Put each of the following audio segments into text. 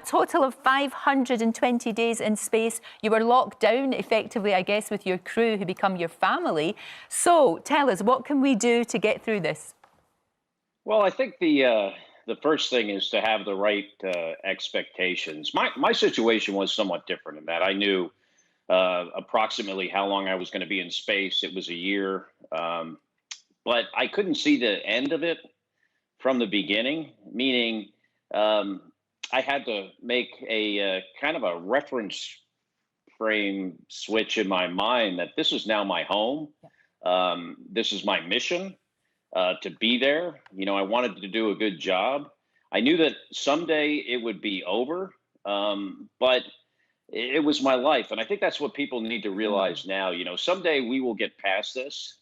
total of 520 days in space. You were locked down, effectively, I guess, with your crew who become your family. So tell us, what can we do to get through this? Well, I think the first thing is to have the right expectations. My situation was somewhat different in that I knew approximately how long I was going to be in space. It was a year, but I couldn't see the end of it from the beginning, meaning I had to make a kind of a reference frame switch in my mind that this is now my home. This is my mission to be there. You know, I wanted to do a good job. I knew that someday it would be over, but it was my life. And I think that's what people need to realize now. You know, someday we will get past this,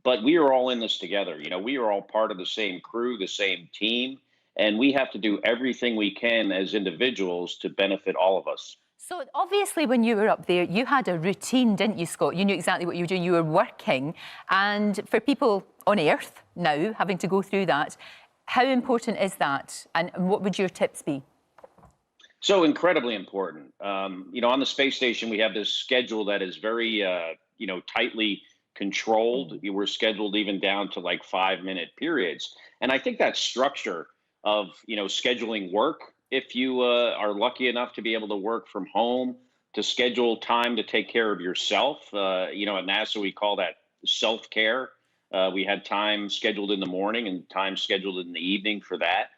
but we are all in this together. You know, we are all part of the same crew, the same team, and we have to do everything we can as individuals to benefit all of us. So obviously when you were up there, you had a routine, didn't you, Scott? You knew exactly what you were doing. You were working. And for people on Earth now having to go through that, how important is that? And what would your tips be? So incredibly important. You know, on the space station, we have this schedule that is very, you know, tightly controlled. We're scheduled even down to like 5-minute periods. And I think that structure of, you know, scheduling work, if you are lucky enough to be able to work from home, to schedule time to take care of yourself. You know, at NASA, we call that self-care. We had time scheduled in the morning and time scheduled in the evening for that.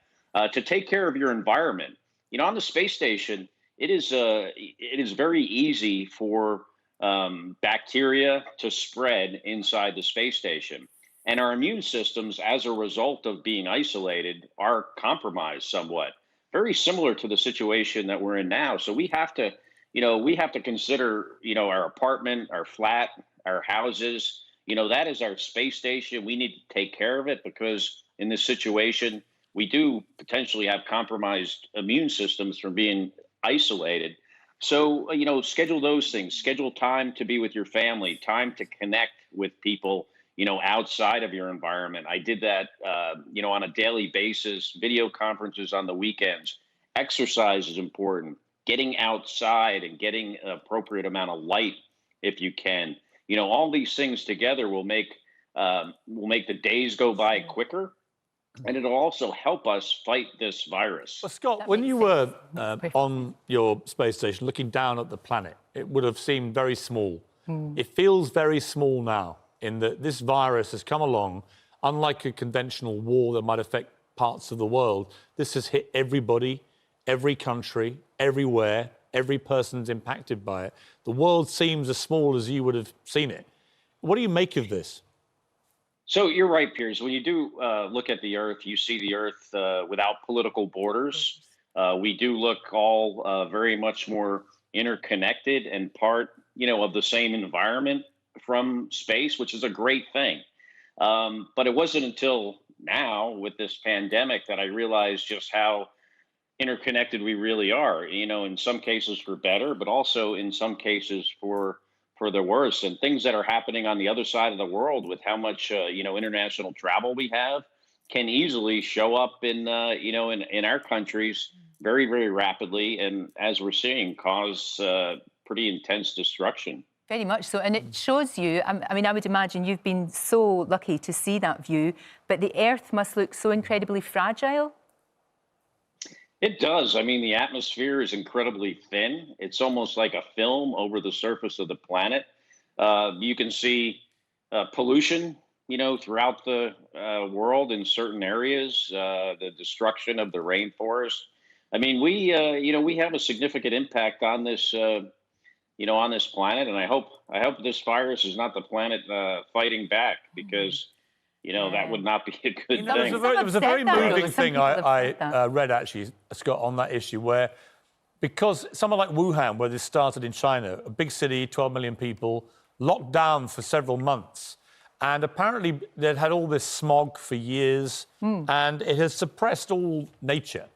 To take care of your environment. You know, on the space station, it is very easy for bacteria to spread inside the space station. And our immune systems, as a result of being isolated, are compromised somewhat. Very similar to the situation that we're in now. So we have to, you know, consider, you know, our apartment, our flat, our houses. You know, that is our space station. We need to take care of it because in this situation, we do potentially have compromised immune systems from being isolated. So, you know, schedule those things. Schedule time to be with your family, time to connect with people, you know, outside of your environment. I did that, you know, on a daily basis, video conferences on the weekends. Exercise is important. Getting outside and getting an appropriate amount of light if you can. You know, all these things together will make the days go by quicker. And it'll also help us fight this virus. Well, Scott, when you were on your space station looking down at the planet, it would have seemed very small. It feels very small now in that this virus has come along. Unlike a conventional war that might affect parts of the world, this has hit everybody, every country, everywhere. Every person's impacted by it. The world seems as small as you would have seen it. What do you make of this? So you're right, Piers. When you do look at the Earth, you see the Earth without political borders. We do look all very much more interconnected and part, you know, of the same environment from space, which is a great thing. But it wasn't until now with this pandemic that I realized just how interconnected we really are, you know, in some cases for better, but also in some cases for the worse. And things that are happening on the other side of the world with how much, you know, international travel we have can easily show up in, you know, in our countries very, very rapidly. And as we're seeing, cause pretty intense destruction. Very much so. And it shows you, I mean, I would imagine you've been so lucky to see that view, but the Earth must look so incredibly fragile. It does. I mean, the atmosphere is incredibly thin. It's almost like a film over the surface of the planet. You can see pollution, you know, throughout the world in certain areas, the destruction of the rainforest. I mean, you know, we have a significant impact on this, you know, on this planet. And I hope this virus is not the planet fighting back, because you know, that would not be a good thing. There was a very moving thing I read, actually, Scott, on that issue, where because someone like Wuhan, where this started in China, a big city, 12 million people, locked down for several months. And apparently they'd had all this smog for years, and it has suppressed all nature.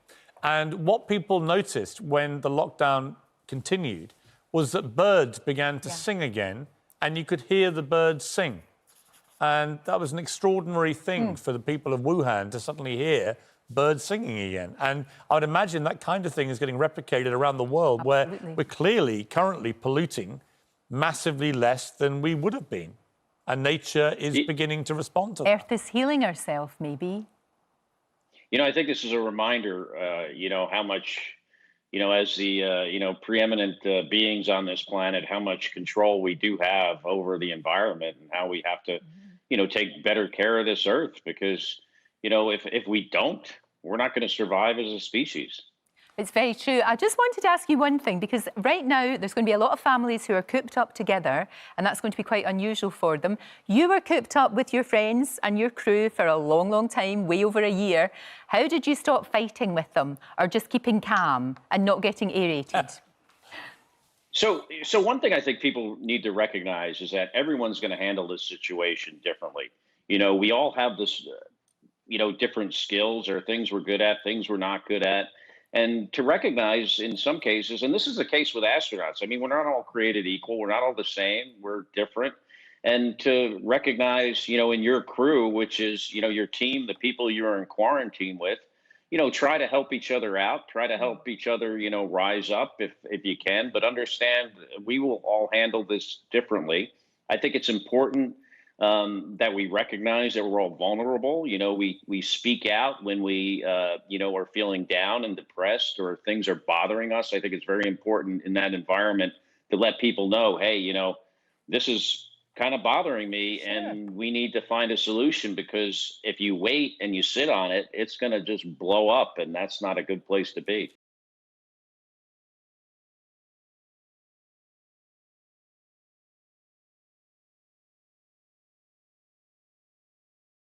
And what people noticed when the lockdown continued was that birds began to sing again, and you could hear the birds sing. And that was an extraordinary thing for the people of Wuhan to suddenly hear birds singing again. And I would imagine that kind of thing is getting replicated around the world, where we're clearly currently polluting massively less than we would have been. And nature is beginning to respond to that. Earth is healing herself, maybe. You know, I think this is a reminder, you know, how much, you know, as the, you know, preeminent beings on this planet, how much control we do have over the environment and how we have to, you know, take better care of this earth, because, you know, if we don't, we're not going to survive as a species. It's very true. I just wanted to ask you one thing, because right now there's going to be a lot of families who are cooped up together, and that's going to be quite unusual for them. You were cooped up with your friends and your crew for a long, long time, way over a year. How did you stop fighting with them, or just keeping calm and not getting aerated? So one thing I think people need to recognize is that everyone's going to handle this situation differently. You know, we all have this, you know, different skills, or things we're good at, things we're not good at. And to recognize in some cases, and this is the case with astronauts, I mean, we're not all created equal. We're not all the same. We're different. And to recognize, you know, in your crew, which is, you know, your team, the people you're in quarantine with, you know, try to help each other out, try to help each other, you know, rise up if you can, but understand we will all handle this differently. I think it's important that we recognize that we're all vulnerable. You know, we speak out when we, you know, are feeling down and depressed, or things are bothering us. I think it's very important in that environment to let people know, hey, you know, this is kind of bothering me, and we need to find a solution, because if you wait and you sit on it, it's going to just blow up, and that's not a good place to be.